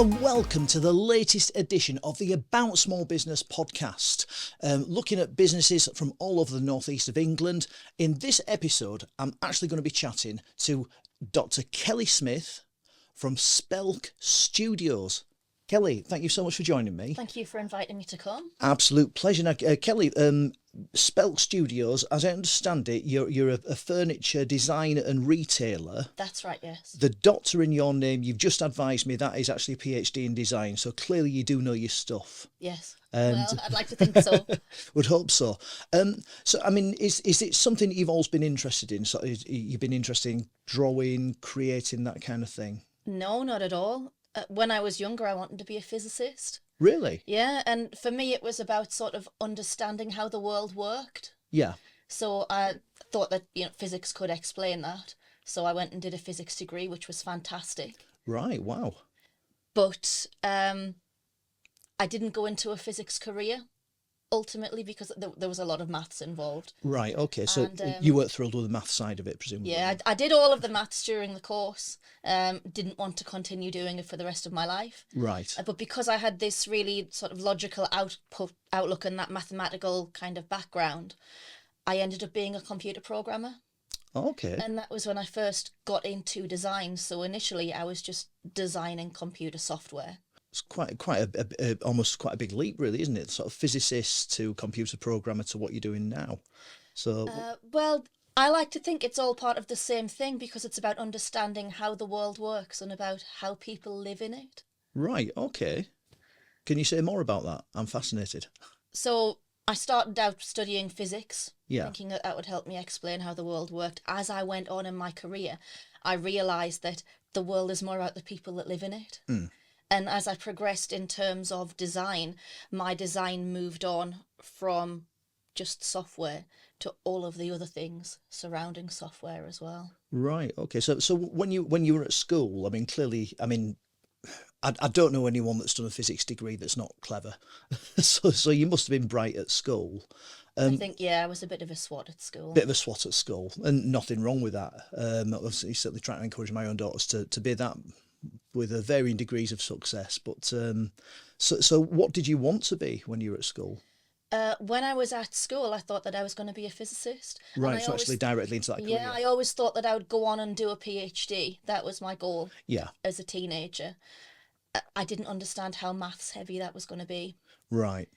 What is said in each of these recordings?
and welcome to the latest edition of the About Small Business podcast, looking at businesses from all over the northeast of England. In this episode, I'm actually going to be chatting to Dr. Kelly Smith from SPELK Studios. Kelly, thank you so much for joining me. Thank you for inviting me to come. Absolute pleasure. Now, Kelly, SPELK Studios, as I understand it, you're a furniture designer and retailer. That's right, yes. The doctor in your name, you've just advised me that is actually a PhD in design, so clearly you do know your stuff. Yes. And well, I'd like to think so. Would hope so. So, I mean, is it something that you've always been interested in? So you've been interested in drawing, creating, that kind of thing? No, not at all. When I was younger, I wanted to be a physicist. Really? Yeah, and for me, it was about sort of understanding how the world worked. Yeah. So I thought that, physics could explain that. So I went and did a physics degree, which was fantastic. Right, wow. But I didn't go into a physics career, ultimately, because there was a lot of maths involved. Right, okay. So you weren't thrilled with the math side of it, presumably? Yeah, I did all of the maths during the course. Didn't want to continue doing it for the rest of my life. Right. But because I had this really sort of logical outlook and that mathematical kind of background, I ended up being a computer programmer. Okay. And that was when I first got into design. So initially I was just designing computer software. It's almost quite a big leap, really, isn't it? Sort of physicist to computer programmer to what you're doing now. So. Well, I like to think it's all part of the same thing because it's about understanding how the world works and about how people live in it. Right. Okay. Can you say more about that? I'm fascinated. So I started out studying physics, Yeah. thinking that would help me explain how the world worked. As I went on in my career, I realised that the world is more about the people that live in it. Mm. And as I progressed in terms of design, my design moved on from just software to all of the other things surrounding software as well. Right. Okay. So when you were at school, I mean, clearly, I don't know anyone that's done a physics degree that's not clever. so you must have been bright at school. I think, I was a bit of a swot at school. Bit of a swot at school, and nothing wrong with that. Obviously, certainly trying to encourage my own daughters to be that, with varying degrees of success. But so what did you want to be when you were at school? When I was at school, I thought that I was going to be a physicist. Right, so actually directly into that career. Yeah, I always thought that I would go on and do a PhD. That was my goal. Yeah. As a teenager. I didn't understand how maths heavy that was going to be. Right.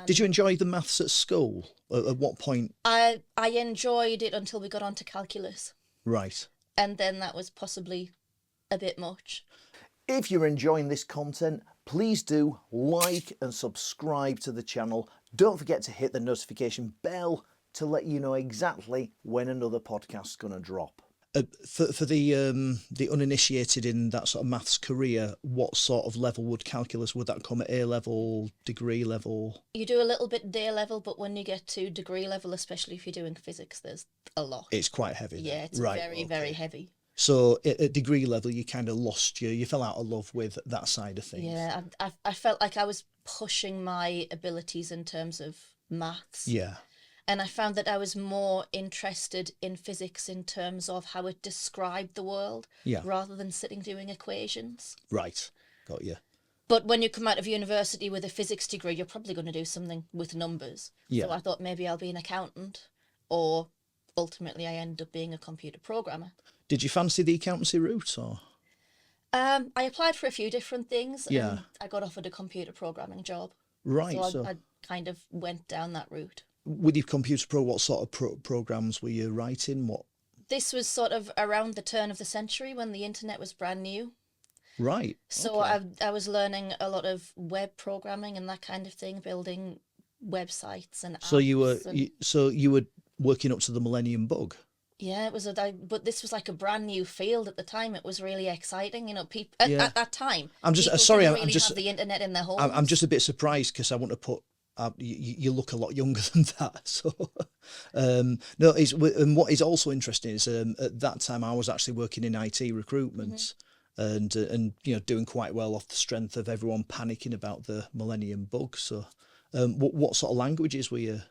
Did you enjoy the maths at school? At what point? I enjoyed it until we got on to calculus. Right. And then that was possibly a bit much. If you're enjoying this content, please do like and subscribe to the channel. Don't forget to hit the notification bell to let you know exactly when another podcast's going to drop. For the uninitiated in that sort of maths career, what sort of level would that come at A level, degree level? You do a little bit day level, but when you get to degree level, especially if you're doing physics, there's a lot. It's quite heavy. Yeah, it's very heavy. So at degree level, you kind of lost you fell out of love with that side of things. Yeah, I felt like I was pushing my abilities in terms of maths. Yeah. And I found that I was more interested in physics in terms of how it described the world, rather than sitting doing equations. Right, got you. But when you come out of university with a physics degree, you're probably going to do something with numbers. Yeah. So I thought maybe I'll be an accountant, or ultimately I ended up being a computer programmer. Did you fancy the accountancy route, or? I applied for a few different things, Yeah. and I got offered a computer programming job. Right, So I kind of went down that route. With your computer what sort of programs were you writing? What? This was sort of around the turn of the century when the internet was brand new. Right. So okay. I was learning a lot of web programming and that kind of thing, building websites and apps. So you were working up to the Millennium Bug. Yeah, it was but this was like a brand new field at the time. It was really exciting, people at that time. I'm just people sorry. didn't I'm just have the internet in their homes. I'm just a bit surprised because I want to put. You look a lot younger than that. So, no. And what is also interesting is at that time I was actually working in IT recruitment, and doing quite well off the strength of everyone panicking about the Millennium Bug. So, what sort of languages were you?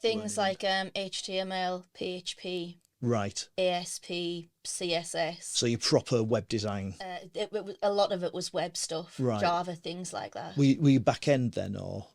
Things like HTML, PHP, Right. ASP, CSS. So your proper web design. A lot of it was web stuff, Right. Java, things like that. Were you back end then, or?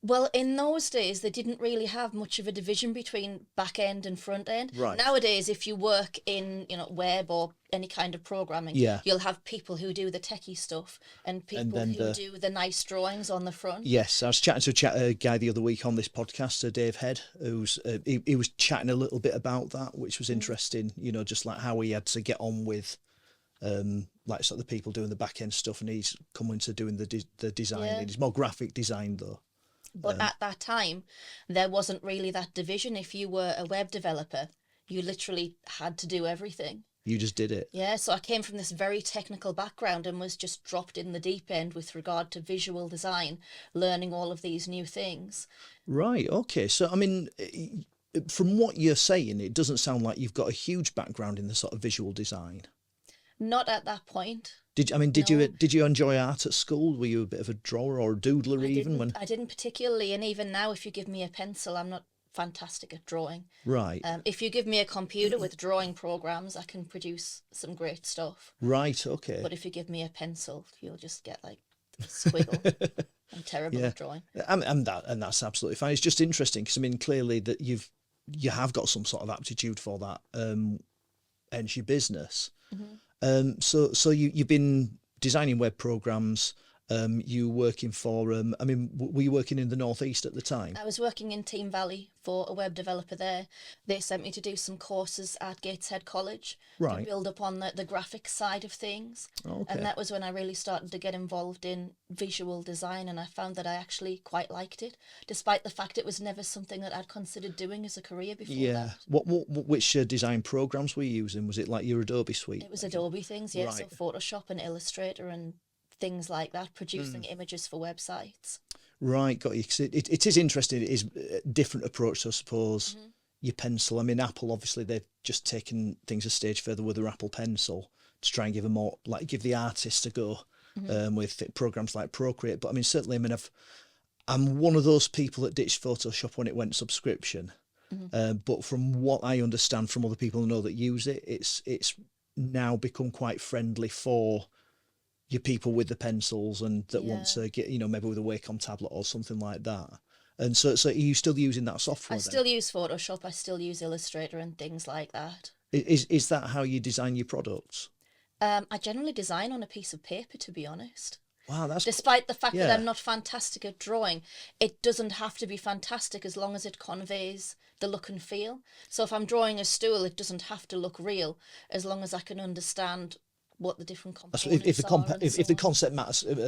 Well, in those days, they didn't really have much of a division between back end and front end. Right. Nowadays, if you work in, web or any kind of programming, Yeah. you'll have people who do the techie stuff and people then who do the nice drawings on the front. Yes, I was chatting to a guy the other week on this podcast, Dave Head, who's he was chatting a little bit about that, which was interesting. Just like how he had to get on with, like sort of the people doing the back end stuff, and he's coming to doing the design. Yeah. It's more graphic design though. But at that time, there wasn't really that division. If you were a web developer, you literally had to do everything. You just did it. Yeah, so I came from this very technical background and was just dropped in the deep end with regard to visual design, learning all of these new things. Right. Okay. So I mean, from what you're saying, it doesn't sound like you've got a huge background in the sort of visual design. Not at that point. Did you enjoy art at school? Were you a bit of a drawer or a doodler I didn't particularly, and even now, if you give me a pencil, I'm not fantastic at drawing. Right. If you give me a computer with drawing programs, I can produce some great stuff. Right. Okay. But if you give me a pencil, you'll just get like a squiggle. I'm terrible at drawing. And that's absolutely fine. It's just interesting because I mean, clearly that you have got some sort of aptitude for that. Hence your business. So you've been designing web programs. You working for were you working in the Northeast at the time? I was working in Team Valley for a web developer there. They sent me to do some courses at Gateshead College Right. to build up on the graphics side of things. Okay. And that was when I really started to get involved in visual design, and I found that I actually quite liked it, despite the fact it was never something that I'd considered doing as a career before that. Which design programs were you using? Was it like your Adobe suite? It was Adobe things, yeah. So Right. Photoshop and Illustrator and things like that, producing images for websites. Right, got you. 'Cause it is interesting. It is a different approach, I suppose. Your pencil. I mean, Apple obviously they've just taken things a stage further with their Apple Pencil to try and give the artist a go with programs like Procreate. But I mean, certainly, I'm one of those people that ditched Photoshop when it went subscription. But from what I understand from other people who know that use it, it's now become quite friendly for your people with the pencils and that want to get, maybe with a Wacom tablet or something like that. And so are you still using that software? I still use Photoshop. I still use Illustrator and things like that. Is that how you design your products? I generally design on a piece of paper, to be honest. Wow, Despite the fact that I'm not fantastic at drawing, it doesn't have to be fantastic as long as it conveys the look and feel. So if I'm drawing a stool, it doesn't have to look real as long as I can understand what the different components are. If the concept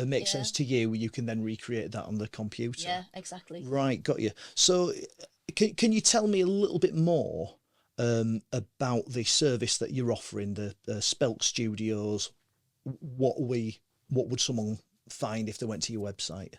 makes sense to you, you can then recreate that on the computer. Yeah, exactly. Right, got you. So can you tell me a little bit more about the service that you're offering, the SPELK Studios? What would someone find if they went to your website?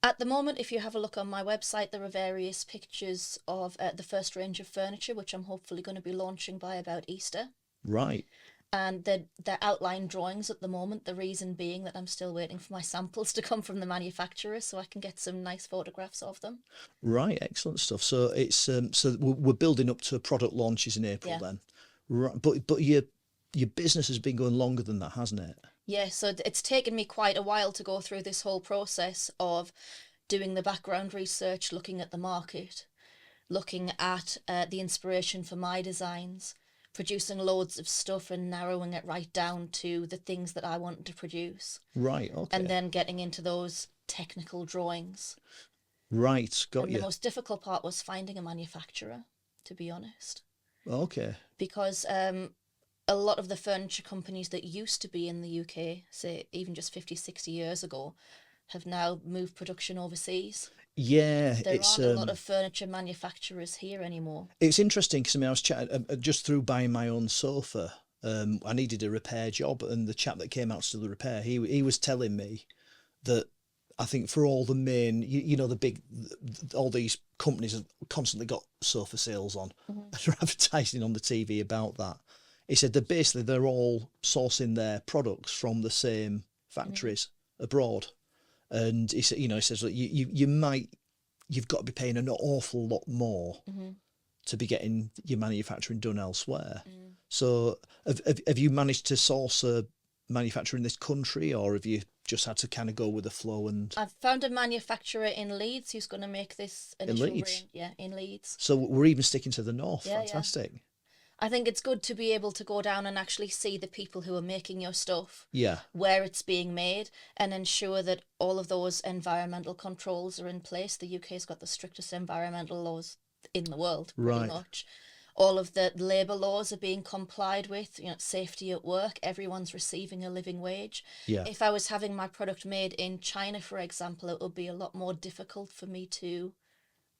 At the moment, if you have a look on my website, there are various pictures of the first range of furniture, which I'm hopefully going to be launching by about Easter. Right. And they're outline drawings at the moment, the reason being that I'm still waiting for my samples to come from the manufacturer so I can get some nice photographs of them. Right, excellent stuff. So it's so we're building up to product launches in April then. Right, but your business has been going longer than that, hasn't it? Yeah, so it's taken me quite a while to go through this whole process of doing the background research, looking at the market, looking at the inspiration for my designs, producing loads of stuff and narrowing it right down to the things that I wanted to produce. Right, okay. And then getting into those technical drawings. Right, got you. The most difficult part was finding a manufacturer, to be honest. Okay. Because a lot of the furniture companies that used to be in the UK, say even just 50, 60 years ago, have now moved production overseas. Yeah, there aren't a lot of furniture manufacturers here anymore. It's interesting because I was chatting just through buying my own sofa. I needed a repair job, and the chap that came out to do the repair, he was telling me that I think for all the main, the big, all these companies have constantly got sofa sales on. They're advertising on the TV about that. He said that basically they're all sourcing their products from the same factories abroad. And he said, he says that you've got to be paying an awful lot more to be getting your manufacturing done elsewhere. So have you managed to source a manufacturer in this country, or have you just had to kind of go with the flow? And I've found a manufacturer in Leeds who's going to make this initial range. Yeah, in Leeds. So we're even sticking to the north. Yeah, Fantastic. Yeah. I think it's good to be able to go down and actually see the people who are making your stuff, where it's being made, and ensure that all of those environmental controls are in place. The UK's got the strictest environmental laws in the world, pretty much. All of the labour laws are being complied with, safety at work, everyone's receiving a living wage. Yeah. If I was having my product made in China, for example, it would be a lot more difficult for me to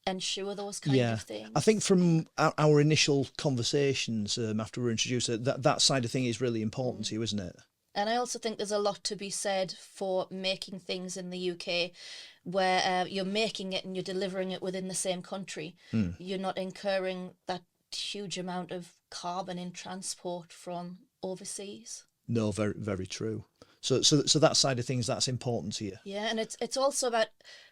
ensure those kind of things. I think from our initial conversations after we were introduced, that side of thing is really important to you, isn't it? And I also think there's a lot to be said for making things in the UK where you're making it and you're delivering it within the same country. You're not incurring that huge amount of carbon in transport from overseas. No, very, very true. So that side of things, that's important to you. Yeah, and it's also about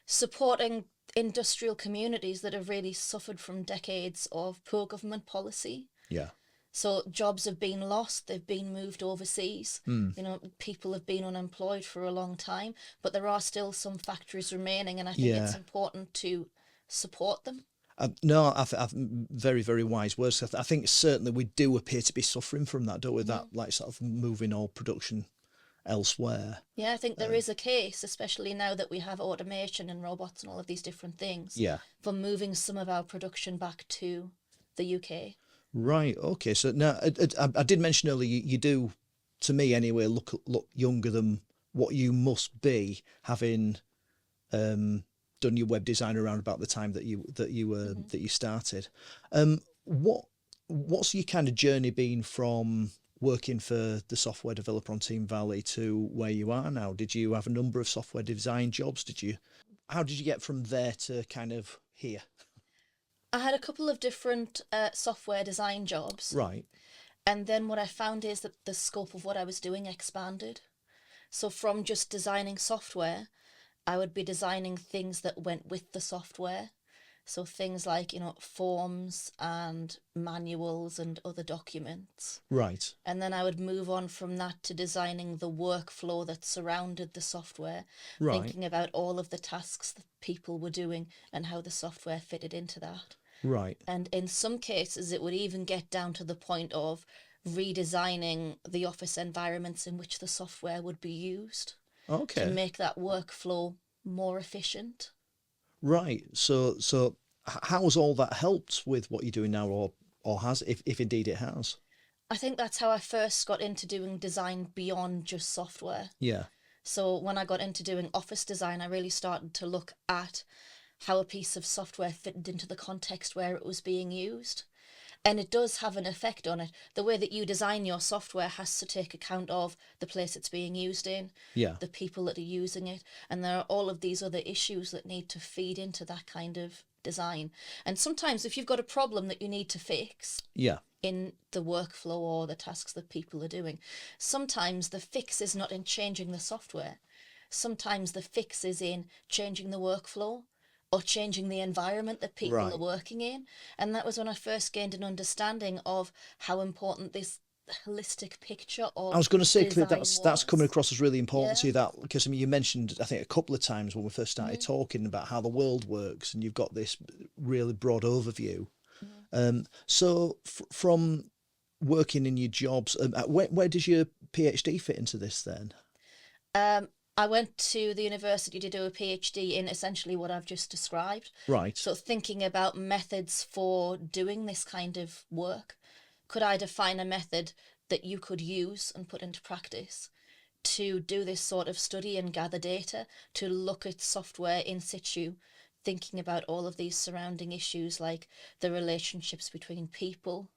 supporting industrial communities that have really suffered from decades of poor government policy. Yeah. So jobs have been lost, they've been moved overseas. People have been unemployed for a long time, but there are still some factories remaining, and I think it's important to support them. No, I've very, very wise words. I think certainly we do appear to be suffering from that, don't we? That like sort of moving all production elsewhere. Yeah, I think there is a case, especially now that we have automation and robots and all of these different things, for moving some of our production back to the UK. Right. Okay. So now I did mention earlier you do, to me anyway, look younger than what you must be, having done your web design around about the time that you started. What's your kind of journey been from working for the software developer on Team Valley to where you are now? Did you have a number of software design jobs? How did you get from there to kind of here? I had a couple of different software design jobs. Right. And then what I found is that the scope of what I was doing expanded. So from just designing software, I would be designing things that went with the software. So things like, forms and manuals and other documents. Right. And then I would move on from that to designing the workflow that surrounded the software, thinking about all of the tasks that people were doing and how the software fitted into that. Right. And in some cases, it would even get down to the point of redesigning the office environments in which the software would be used. Okay. To make that workflow more efficient. Right. So how has all that helped with what you're doing now, or has, if indeed it has? I think that's how I first got into doing design beyond just software. Yeah. So when I got into doing office design, I really started to look at how a piece of software fitted into the context where it was being used. And it does have an effect on it. The way that you design your software has to take account of the place it's being used in, the people that are using it, and there are all of these other issues that need to feed into that kind of design. And sometimes if you've got a problem that you need to fix in the workflow or the tasks that people are doing, sometimes the fix is not in changing the software. Sometimes the fix is in changing the workflow or changing the environment that people are working in. And that was when I first gained an understanding of how important this holistic picture of I was going to say, Claire, that's was. coming across as really important to you, that because you mentioned, I think, a couple of times when we first started talking about how the world works, and you've got this really broad overview. So from working in your jobs, where does your PhD fit into this then? I went to the university to do a PhD in essentially what I've just described. Right. So thinking about methods for doing this kind of work. Could I define a method that you could use and put into practice to do this sort of study and gather data, to look at software in situ, thinking about all of these surrounding issues like the relationships between people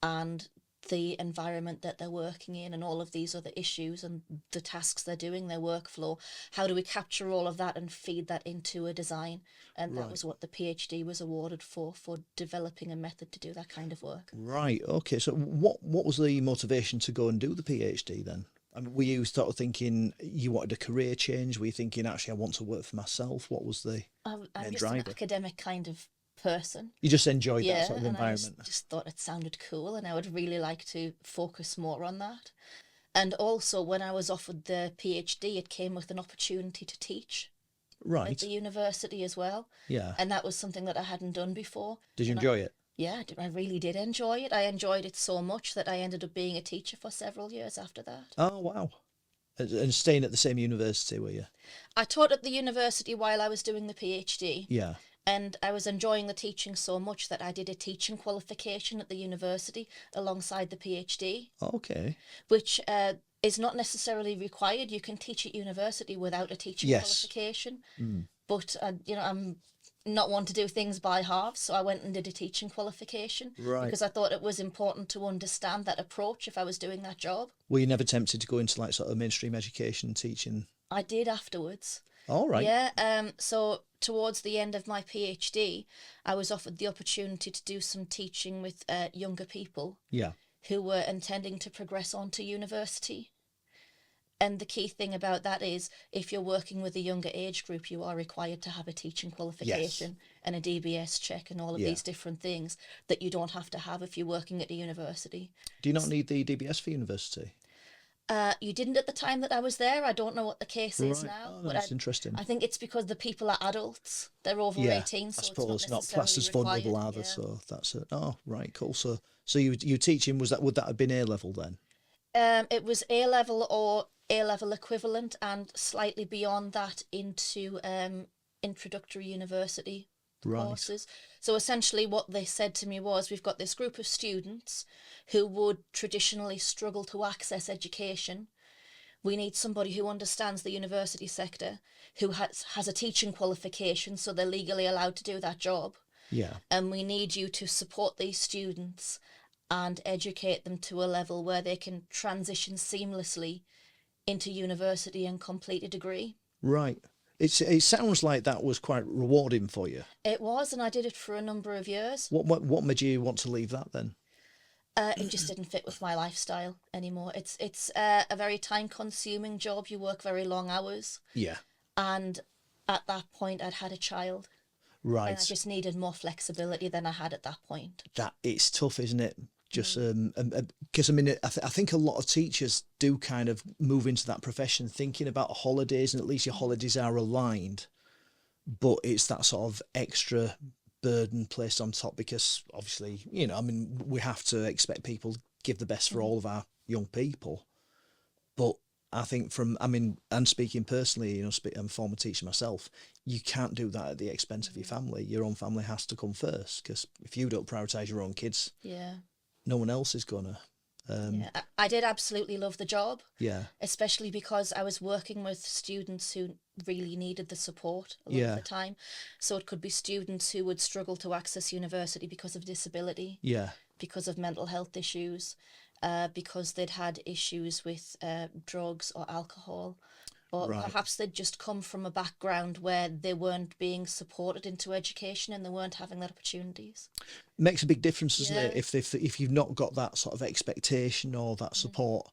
and the environment that they're working in and all of these other issues and the tasks they're doing, their workflow. How do we capture all of that and feed that into a design? And that was what the PhD was awarded for developing a method to do that kind of work. Right. Okay. So what was the motivation to go and do the PhD then? I mean, were you sort of thinking you wanted a career change? Were you thinking, actually, I want to work for myself? What was the I'm main just driver? an academic kind of person. You just enjoyed that Yeah, sort of and I environment. just thought it sounded cool, and I would really like to focus more on that. And also, when I was offered the PhD, it came with an opportunity to teach at Right. the university as well. Yeah. And that was something that I hadn't done before. Did you And enjoy it? yeah, I really did enjoy it. I enjoyed it so much that I ended up being a teacher for several years after that. Oh, wow. And staying at the same university, were you? I taught at the university while I was doing the PhD, Yeah. and I was enjoying the teaching so much that I did a teaching qualification at the university alongside the PhD, Okay. which is not necessarily required. You can teach at university without a teaching Yes. qualification. Mm. But I'm not one to do things by halves, so I went and did a teaching qualification Right. because I thought it was important to understand that approach if I was doing that job. Were you never tempted to go into like sort of mainstream education teaching? I did afterwards. All right. Yeah, so towards the end of my PhD, I was offered the opportunity to do some teaching with younger people Yeah. who were intending to progress on to university. And the key thing about that is if you're working with a younger age group, you are required to have a teaching qualification and a DBS check and all of Yeah. these different things that you don't have to have if you're working at a university. Do you not need the DBS for university? You didn't at the time that I was there. I don't know what the case is Right. now, Oh, but that's interesting. I think it's because the people are adults. They're over Yeah, 18, I so suppose it's not classed as necessarily vulnerable required. either. Yeah. So that's it. Oh, right, cool. So you teaching would that have been A level then? It was A level or A level equivalent, and slightly beyond that into introductory university Right. courses. So essentially, what they said to me was, we've got this group of students who would traditionally struggle to access education. We need somebody who understands the university sector, who has a teaching qualification, so they're legally allowed to do that job. Yeah. And we need you to support these students and educate them to a level where they can transition seamlessly into university and complete a degree. Right. It sounds like that was quite rewarding for you. It was, and I did it for a number of years. What made you want to leave that then? It just didn't fit with my lifestyle anymore. It's a very time-consuming job. You work very long hours, Yeah. and at that point, I'd had a child, and I Right. just needed more flexibility than I had at that point. That it's tough, isn't it? Just because I mean, I think a lot of teachers do kind of move into that profession thinking about holidays, and at least your holidays are aligned. But it's that sort of extra burden placed on top because obviously, I mean, we have to expect people to give the best for all of our young people. But I think and speaking personally, I'm a former teacher myself, you can't do that at the expense of your family. Your own family has to come first, because if you don't prioritise your own kids, Yeah. no one else is gonna. Yeah, I did absolutely love the job, Yeah. especially because I was working with students who really needed the support a lot Yeah. of the time. So it could be students who would struggle to access university because of disability, Yeah. because of mental health issues, because they'd had issues with drugs or alcohol, or Right. perhaps they'd just come from a background where they weren't being supported into education and they weren't having that opportunities. Makes a big difference, doesn't Yeah. it? If you've not got that sort of expectation or that support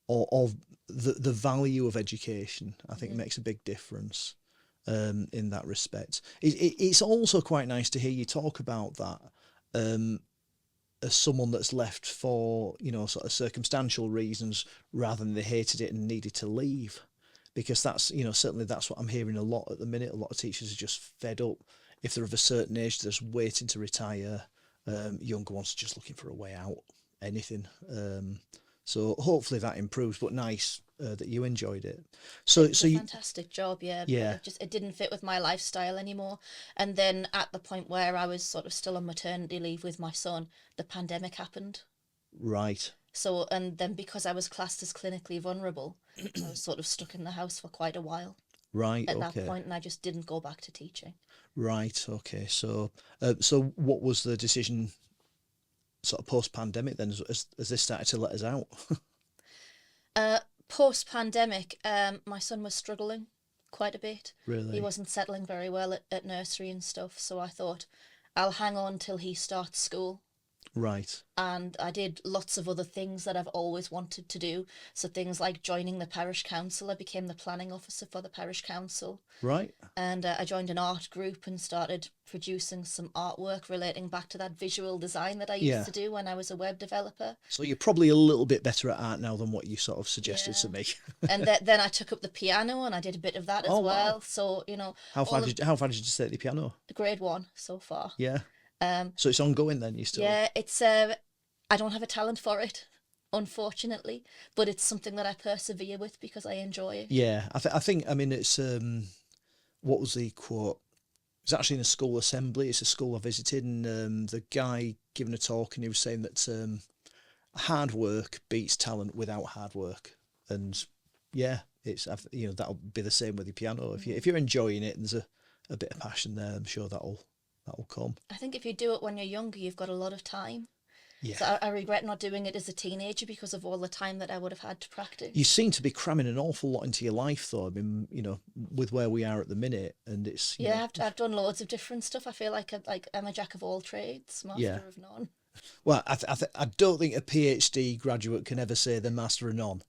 or the value of education, I think it makes a big difference in that respect. It's also quite nice to hear you talk about that as someone that's left for sort of circumstantial reasons rather than they hated it and needed to leave. Because that's certainly that's what I'm hearing a lot at the minute. A lot of teachers are just fed up. If they're of a certain age, they're just waiting to retire. Younger ones are just looking for a way out, anything. So hopefully that improves. But nice that you enjoyed it. So It's a you fantastic job, yeah. Yeah. But it didn't fit with my lifestyle anymore. And then at the point where I was sort of still on maternity leave with my son, the pandemic happened. right. So, and then because I was classed as clinically vulnerable, I was sort of stuck in the house for quite a while Right. at Okay. that point, and I just didn't go back to teaching. Right. Okay. So what was the decision sort of post pandemic then? As this started to let us out? Post-pandemic, my son was struggling quite a bit. Really? He wasn't settling very well at nursery and stuff, so I thought I'll hang on till he starts school. Right. And I did lots of other things that I've always wanted to do. So things like joining the parish council. I became the planning officer for the parish council. Right. And I joined an art group and started producing some artwork relating back to that visual design that I used to do when I was a web developer. So you're probably a little bit better at art now than what you sort of suggested to me. And then I took up the piano and I did a bit of that as well. Wow. So, you know, how far did you take the piano? Grade 1 so far. Yeah. So it's ongoing then, you still? Yeah, it's I don't have a talent for it, unfortunately, but it's something that I persevere with because I enjoy it. Yeah, I think, I mean, it's, what was the quote? It was actually in a school assembly. It's a school I visited, and the guy giving a talk, and he was saying that hard work beats talent without hard work. And yeah, it's, you know, that'll be the same with your piano. If you're enjoying it and there's a bit of passion there, I'm sure that'll come. I think if you do it when you're younger, you've got a lot of time. Yeah. So I regret not doing it as a teenager because of all the time that I would have had to practice. You seem to be cramming an awful lot into your life, though. I mean, you know, with where we are at the minute, and it's I've done loads of different stuff. I feel like I'm a jack of all trades, master of none. Well, I don't think a PhD graduate can ever say they're master of none.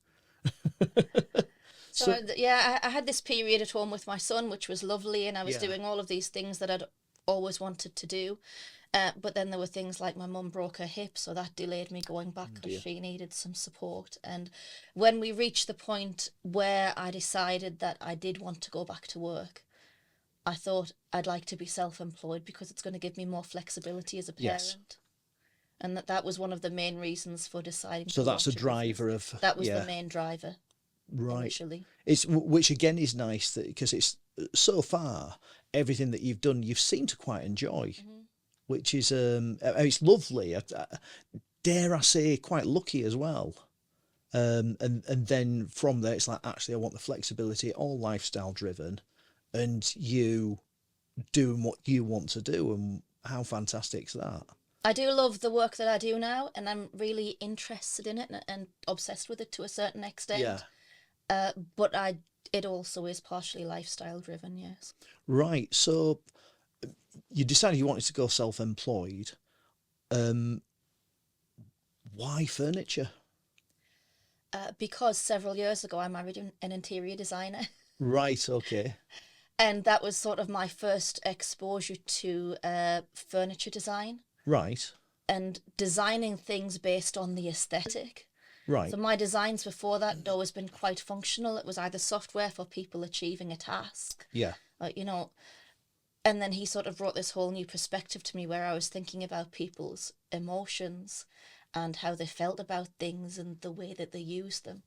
So yeah, I had this period at home with my son, which was lovely, and I was doing all of these things that I'd always wanted to do. But then there were things like my mum broke her hip, so that delayed me going back because she needed some support. And when we reached the point where I decided that I did want to go back to work, I thought I'd like to be self-employed because it's going to give me more flexibility as a parent. Yes. And that was one of the main reasons for deciding. So that's a driver of... That was the main driver. Right. Initially. Which again is nice because it's so far everything that you've done you've seemed to quite enjoy, which is it's lovely. Dare I say, quite lucky as well. And then from there it's like, actually I want the flexibility, all lifestyle driven, and you doing what you want to do, and how fantastic is that? I do love the work that I do now, and I'm really interested in it and obsessed with it to a certain extent. Yeah. But it also is partially lifestyle driven, yes. Right. So you decided you wanted to go self-employed. Why furniture? Because several years ago I married an interior designer. Right. Okay. And that was sort of my first exposure to furniture design. Right. And designing things based on the aesthetic. Right. So my designs before that had always been quite functional. It was either software for people achieving a task. Yeah. You know, and then he sort of brought this whole new perspective to me where I was thinking about people's emotions and how they felt about things and the way that they used them.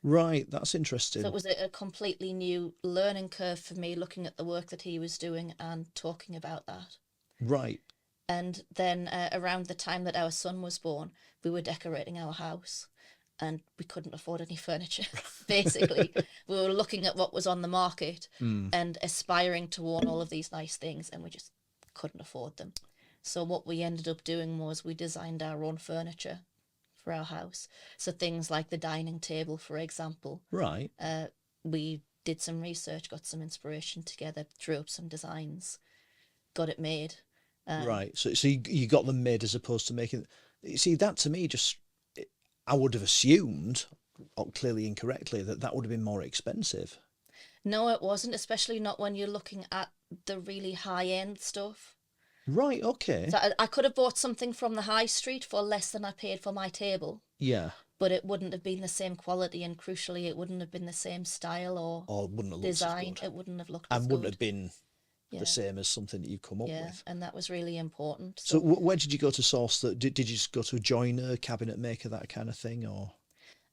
Right, that's interesting. So it was a completely new learning curve for me, looking at the work that he was doing and talking about that. Right. And then around the time that our son was born, we were decorating our house. And we couldn't afford any furniture, basically. We were looking at what was on the market and aspiring to own all of these nice things, and we just couldn't afford them. So what we ended up doing was we designed our own furniture for our house. So things like the dining table, for example. Right. We did some research, got some inspiration together, drew up some designs, got it made. Right. So you got them made as opposed to making... See, that to me just... I would have assumed, clearly incorrectly, that would have been more expensive. No, it wasn't, especially not when you're looking at the really high-end stuff. Right, okay. So I could have bought something from the high street for less than I paid for my table. Yeah. But it wouldn't have been the same quality, and crucially, it wouldn't have been the same style or wouldn't have design. Looked as good. It wouldn't have looked as good. And wouldn't have been the same as something that you've come up with. Yeah, and that was really important. So where did you go to source that? Did you just go to a joiner, cabinet maker, that kind of thing, or?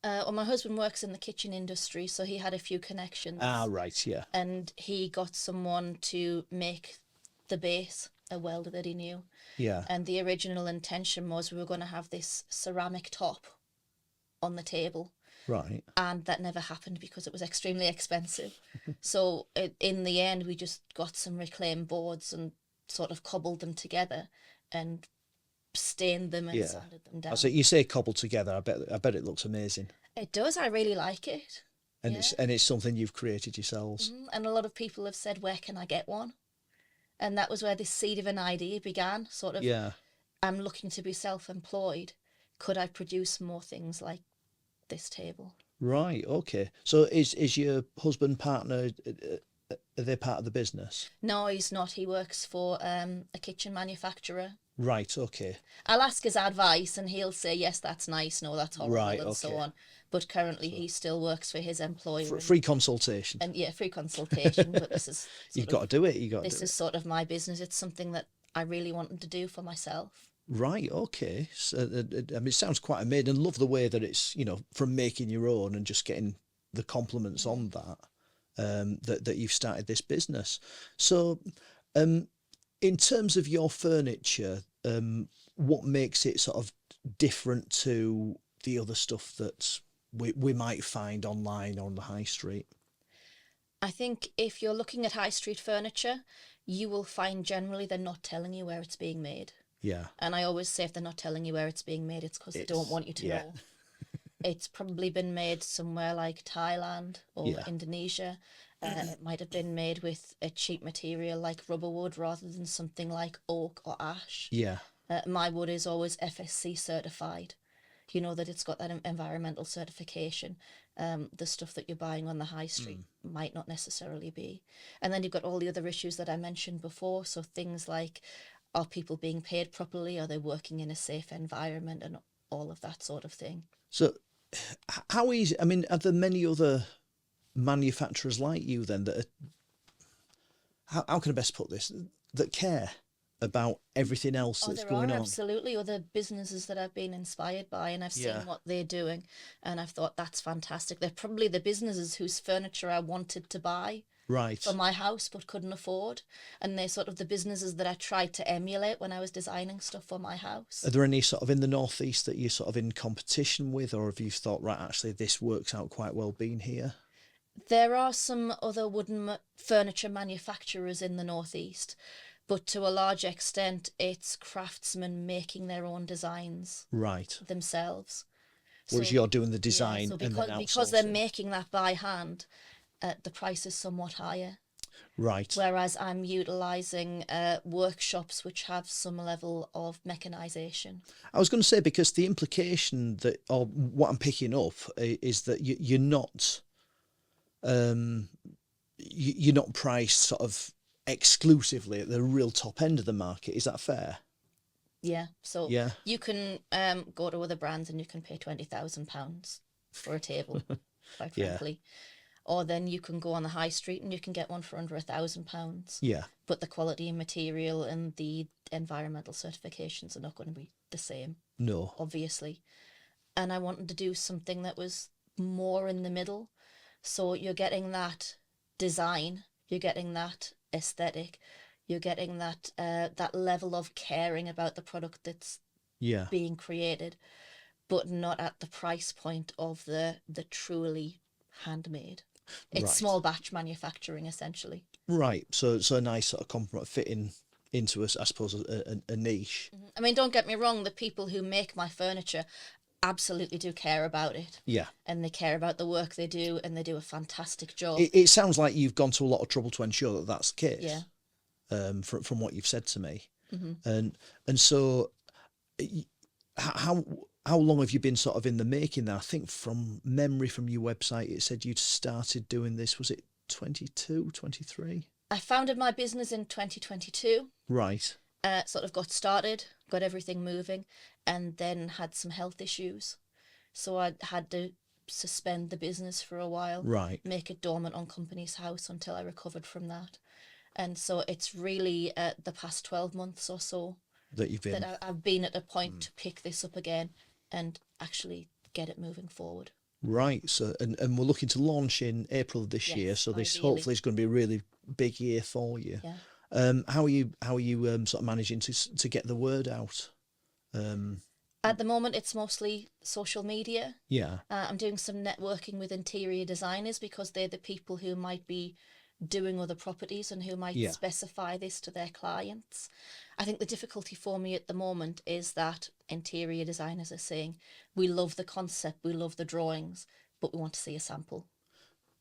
Well, my husband works in the kitchen industry, so he had a few connections. Ah, right, yeah. And he got someone to make the base, a welder that he knew. Yeah. And the original intention was we were going to have this ceramic top on the table. Right. And that never happened because it was extremely expensive. So in the end, we just got some reclaimed boards and sort of cobbled them together and stained them and sanded them down. So you say cobbled together. I bet it looks amazing. It does. I really like it. And it's something you've created yourselves. And a lot of people have said, "Where can I get one?" And that was where this seed of an idea began. Sort of. Yeah. I'm looking to be self-employed. Could I produce more things like this table? Right. Okay. So is your husband, partner, are they part of the business? No, he's not. He works for a kitchen manufacturer. Right. Okay. I'll ask his advice and he'll say, yes, that's nice, no, that's horrible, Right. and so Okay. on. But currently he still works for his employer. Free consultation. And yeah, free consultation. But this is You've got to do it. You got to this do is it. sort of my business. It's something that I really wanted to do for myself. Right. Okay. So, I mean, it sounds quite amazing. And love the way that it's, from making your own and just getting the compliments on that, that you've started this business. So, in terms of your furniture, what makes it sort of different to the other stuff that we might find online on the high street? I think if you're looking at high street furniture, you will find generally they're not telling you where it's being made. Yeah. And I always say if they're not telling you where it's being made, it's because they don't want you to know. It's probably been made somewhere like Thailand or Indonesia. It might have been made with a cheap material like rubber wood rather than something like oak or ash. Yeah. My wood is always FSC certified. You know that it's got that environmental certification. The stuff that you're buying on the high street might not necessarily be. And then you've got all the other issues that I mentioned before. So things like, are people being paid properly? Are they working in a safe environment? And all of that sort of thing. So how easy, I mean, are there many other manufacturers like you then that are, how can I best put this, that care about everything else that's going on? Absolutely other businesses that I've been inspired by, and I've seen what they're doing, and I've thought that's fantastic. They're probably the businesses whose furniture I wanted to buy for my house but couldn't afford, and they're sort of the businesses that I tried to emulate when I was designing stuff for my house. Are there any sort of in the Northeast that you're sort of in competition with, or have you thought, right, actually this works out quite well being here? There are some other wooden furniture manufacturers in the Northeast, but to a large extent it's craftsmen making their own designs themselves. Whereas you're doing the design, so and then because they're making that by hand, the price is somewhat higher. Right. Whereas I'm utilising workshops which have some level of mechanisation. I was going to say, because the implication that, or what I'm picking up, is that you're not, you're not priced sort of exclusively at the real top end of the market. Is that fair? Yeah. So you can go to other brands and you can pay £20,000 for a table, quite frankly. Or then you can go on the high street and you can get one for under £1,000. Yeah. But the quality and material and the environmental certifications are not going to be the same. No. Obviously. And I wanted to do something that was more in the middle. So you're getting that design, you're getting that aesthetic, you're getting that that level of caring about the product that's being created, but not at the price point of the truly handmade. It's small batch manufacturing, essentially. Right. So a nice sort of complement fitting into, I suppose, a niche. I mean, don't get me wrong, the people who make my furniture absolutely do care about it. Yeah. And they care about the work they do, and they do a fantastic job. It sounds like you've gone to a lot of trouble to ensure that that's the case. Yeah. From what you've said to me. And so how long have you been sort of in the making there? I think from memory from your website, it said you'd started doing this, was it 22, 23? I founded my business in 2022. Right. Sort of got started, got everything moving, and then had some health issues. So I had to suspend the business for a while. Right. Make it dormant on Company's House until I recovered from that. And so it's really the past 12 months or so that you've been... that I've been at a point to pick this up again and actually get it moving forward. Right. So and we're looking to launch in April of this year. So this hopefully is going to be a really big year for you. Yeah. How are you sort of managing to get the word out? At the moment, it's mostly social media. Yeah. I'm doing some networking with interior designers because they're the people who might be doing other properties and who might specify this to their clients. I think the difficulty for me at the moment is that interior designers are saying, we love the concept, we love the drawings, but we want to see a sample.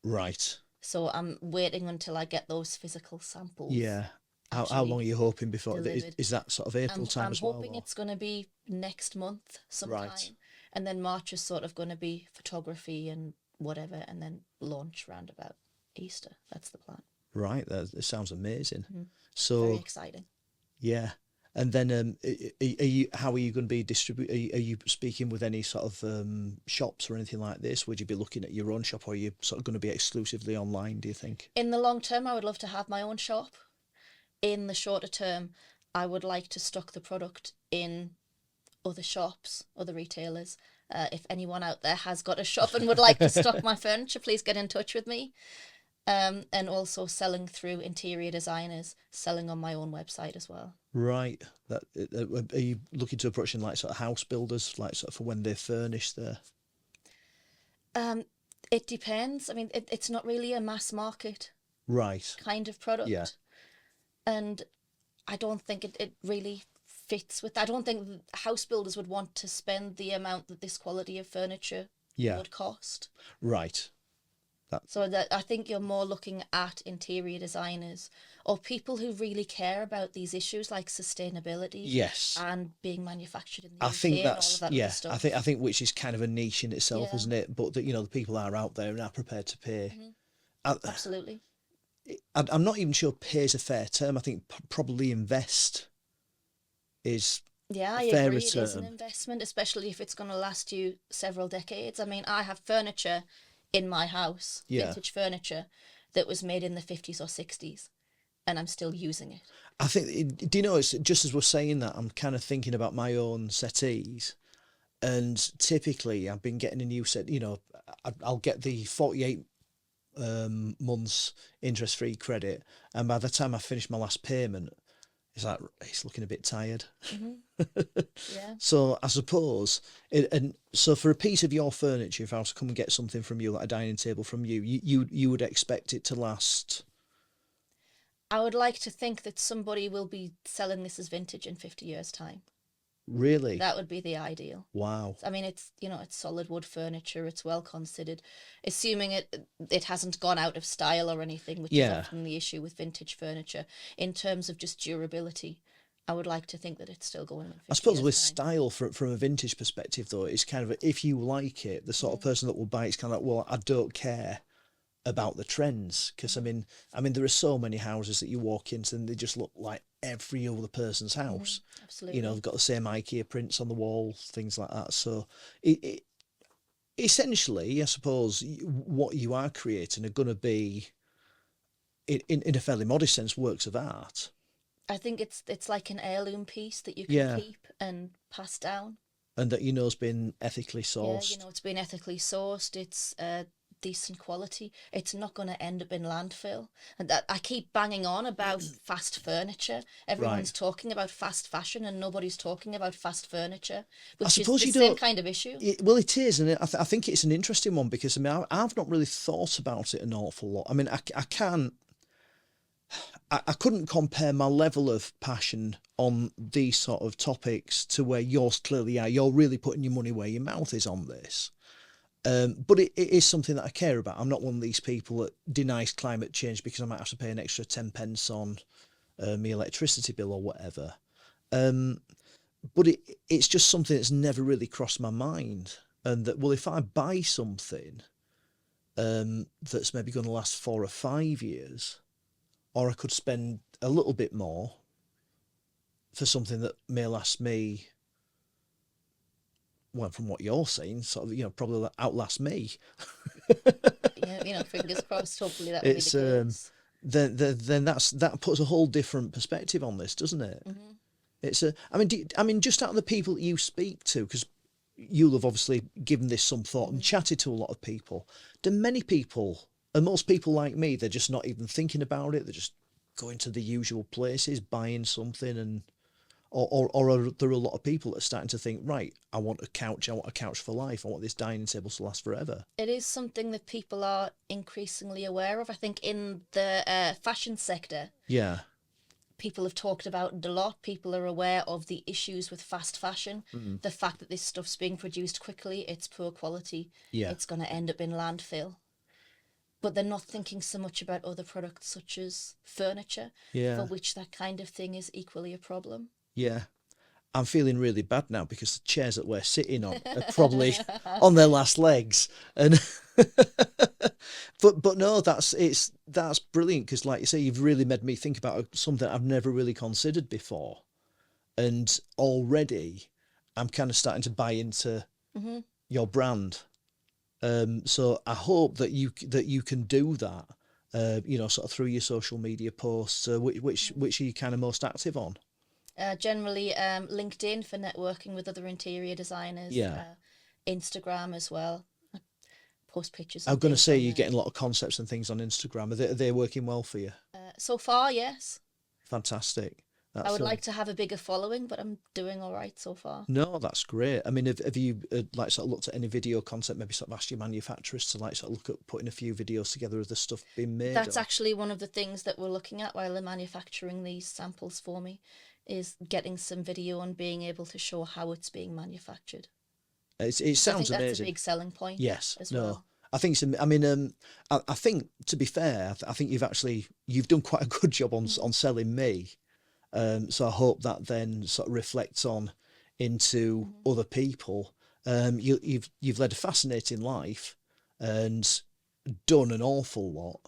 Right. So I'm waiting until I get those physical samples. Yeah. How actually long are you hoping before? delivered. Is that sort of April time I'm as well? hoping Or? it's going to be next month Right. sometime. And then March is sort of going to be photography and whatever, and then launch round about Easter. That's the plan. Right. That sounds amazing. Very So exciting. yeah. And then, are you? How are you going to be distribute? Are you speaking with any sort of shops or anything like this? Would you be looking at your own shop, or are you sort of going to be exclusively online? Do you think? In the long term, I would love to have my own shop. In the shorter term, I would like to stock the product in other shops, other retailers. If anyone out there has got a shop and would like to stock my furniture, please get in touch with me. And also selling through interior designers, selling on my own website as well. Right. That are you looking to approaching like sort of house builders, like sort of for when they furnish their? It depends. I mean, it's not really a mass market Right. kind of product. Yeah. And I don't think it really fits with. I don't think house builders would want to spend the amount that this quality of furniture Yeah. would cost. Right. So that I think you're more looking at interior designers or people who really care about these issues like sustainability. Yes. And being manufactured in the I UK think and all that's of that yeah. other stuff. I think which is kind of a niche in itself, Yeah. isn't it? But that the people are out there and are prepared to pay. Absolutely. I'm not even sure pay is a fair term. I think probably invest is Yeah, I a fairer agree. It is an term. investment, especially if it's going to last you several decades. I mean, I have furniture in my house, Yeah. vintage furniture, that was made in the 50s or 60s, and I'm still using it. I think, do you know, it's just as we're saying that, I'm kind of thinking about my own settees. And typically, I've been getting a new set, I'll get the 48 months interest-free credit. And by the time I finish my last payment, it's like, it's looking a bit tired. Yeah. So I suppose, and so for a piece of your furniture, if I was to come and get something from you, like a dining table from you would expect it to last. I would like to think that somebody will be selling this as vintage in 50 years' time. Really? That would be the ideal. Wow. I mean, it's it's solid wood furniture. It's well considered, assuming it hasn't gone out of style or anything, which is often the issue with vintage furniture. In terms of just durability, I would like to think that it's still going. I suppose with style, from a vintage perspective, though, it's kind of if you like it, the sort of person that will buy it's kind of like, well, I don't care about the trends, because I mean there are so many houses that you walk into and they just look like every other person's house. Absolutely. They've got the same IKEA prints on the wall, things like that. So it essentially, I suppose, what you are creating are going to be, in a fairly modest sense, works of art. I think it's like an heirloom piece that you can keep and pass down. And that has been ethically sourced. Yeah, it's been ethically sourced. It's decent quality. It's not going to end up in landfill. And that I keep banging on about fast furniture. Everyone's talking about fast fashion, and nobody's talking about fast furniture, which is the same kind of issue. Well, it is, and I think it's an interesting one, because I mean I've not really thought about it an awful lot. I mean I couldn't compare my level of passion on these sort of topics to where yours clearly are. You're really putting your money where your mouth is on this. But it is something that I care about. I'm not one of these people that denies climate change because I might have to pay an extra 10 pence on my electricity bill or whatever. But it's just something that's never really crossed my mind. And that, well, if I buy something that's maybe going to last 4 or 5 years, or I could spend a little bit more for something that may last me, well, from what you're saying, sort of, probably outlast me. Yeah, fingers crossed. Hopefully that will be the case. Then that puts a whole different perspective on this, doesn't it? Mm-hmm. It's I mean, just out of the people that you speak to, because you'll have obviously given this some thought and chatted to a lot of people. Do many people, and most people like me, they're just not even thinking about it. They're just going to the usual places, buying something, and or are there a lot of people that are starting to think, right, I want a couch for life. I want this dining table to last forever. It is something that people are increasingly aware of. I think in the fashion sector, people have talked about it a lot. People are aware of the issues with fast fashion, the fact that this stuff's being produced quickly, it's poor quality, it's going to end up in landfill. but they're not thinking so much about other products such as furniture, Yeah. for which that kind of thing is equally a problem. Yeah. I'm feeling really bad now because the chairs that we're sitting on are probably on their last legs, and but no, that's brilliant, because like you say, you've really made me think about something I've never really considered before, and already I'm kind of starting to buy into your brand. So I hope that you can do that. Sort of through your social media posts. Which are you kind of most active on? Generally, LinkedIn for networking with other interior designers. Yeah. Instagram as well. I post pictures. I'm And going to things say on you're there. getting a lot of concepts and things on Instagram. Are they working well for you? So far, yes. Fantastic. I would like to have a bigger following, but I'm doing all right so far. No, that's great. I mean, have you like sort of looked at any video content? Maybe sort of asked your manufacturers to like sort of look at putting a few videos together of the stuff being made. That's actually one of the things that we're looking at while they're manufacturing these samples for me, is getting some video and being able to show how it's being manufactured. It I sounds think that's amazing. a big selling point. Yes. As No. well. I think I mean, I think, to be fair, I think you've done quite a good job on selling me. So I hope that then sort of reflects on into other people. You've led a fascinating life and done an awful lot,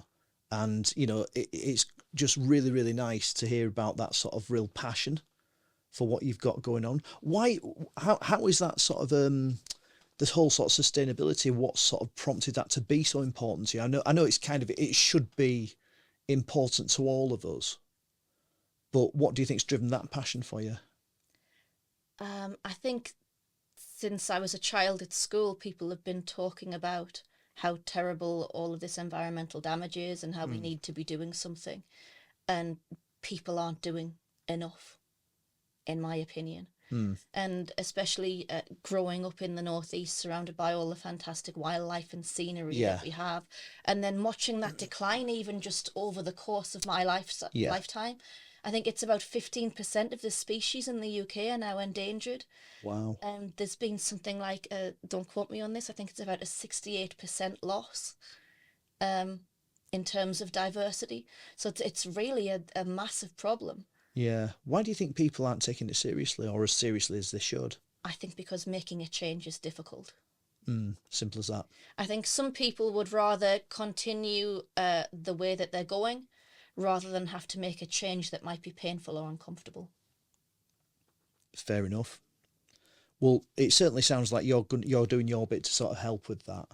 and it's just really, really nice to hear about that sort of real passion for what you've got going on. How is that sort of this whole sort of sustainability? What sort of prompted that to be so important to you? I know it's kind of, it should be important to all of us, but what do you think's driven that passion for you? I think since I was a child at school, people have been talking about how terrible all of this environmental damage is and how we need to be doing something. And people aren't doing enough, in my opinion. And especially growing up in the Northeast, surrounded by all the fantastic wildlife and scenery that we have, and then watching that decline even just over the course of my lifetime. I think it's about 15% of the species in the UK are now endangered. Wow. There's been something like, don't quote me on this, I think it's about a 68% loss in terms of diversity. So it's really a massive problem. Yeah. Why do you think people aren't taking it seriously, or as seriously as they should? I think because making a change is difficult. Simple as that. I think some people would rather continue the way that they're going rather than have to make a change that might be painful or uncomfortable. Fair enough. Well, it certainly sounds like you're doing your bit to sort of help with that.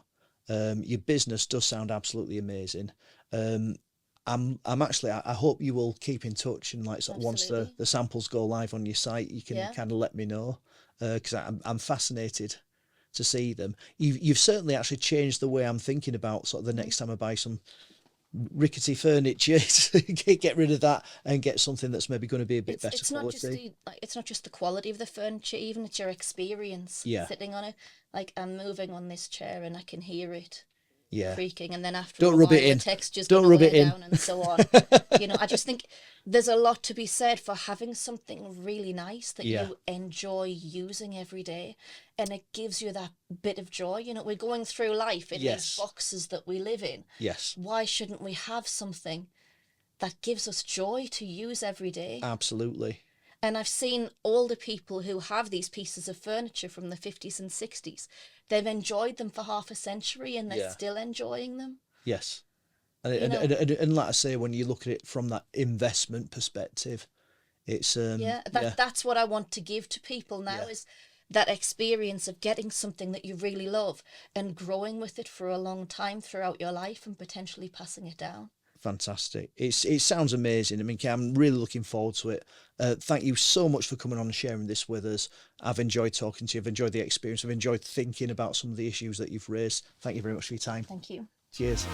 Your business does sound absolutely amazing. I'm actually, I hope you will keep in touch, and like sort of once the samples go live on your site, you can kind of let me know, because I'm fascinated to see them. You've certainly actually changed the way I'm thinking about sort of the next time I buy some rickety furniture, get rid of that and get something that's maybe going to be a bit better quality. It's not just the quality of the furniture, even it's your experience sitting on it. Like, I'm moving on this chair and I can hear it creaking, and then after a while the texture's going to wear down and so on. I just think there's a lot to be said for having something really nice that you enjoy using every day, and it gives you that bit of joy. We're going through life in these boxes that we live in. Why shouldn't we have something that gives us joy to use every day? Absolutely. And I've seen older people who have these pieces of furniture from the 50s and 60s. They've enjoyed them for half a century and they're still enjoying them. Yes. And like I say, when you look at it from that investment perspective, it's... that's what I want to give to people now, is that experience of getting something that you really love and growing with it for a long time throughout your life and potentially passing it down. Fantastic. It sounds amazing. I mean, I'm really looking forward to it. Thank you so much for coming on and sharing this with us. I've enjoyed talking to you. I've enjoyed the experience. I've enjoyed thinking about some of the issues that you've raised. Thank you very much for your time. Thank you. Cheers.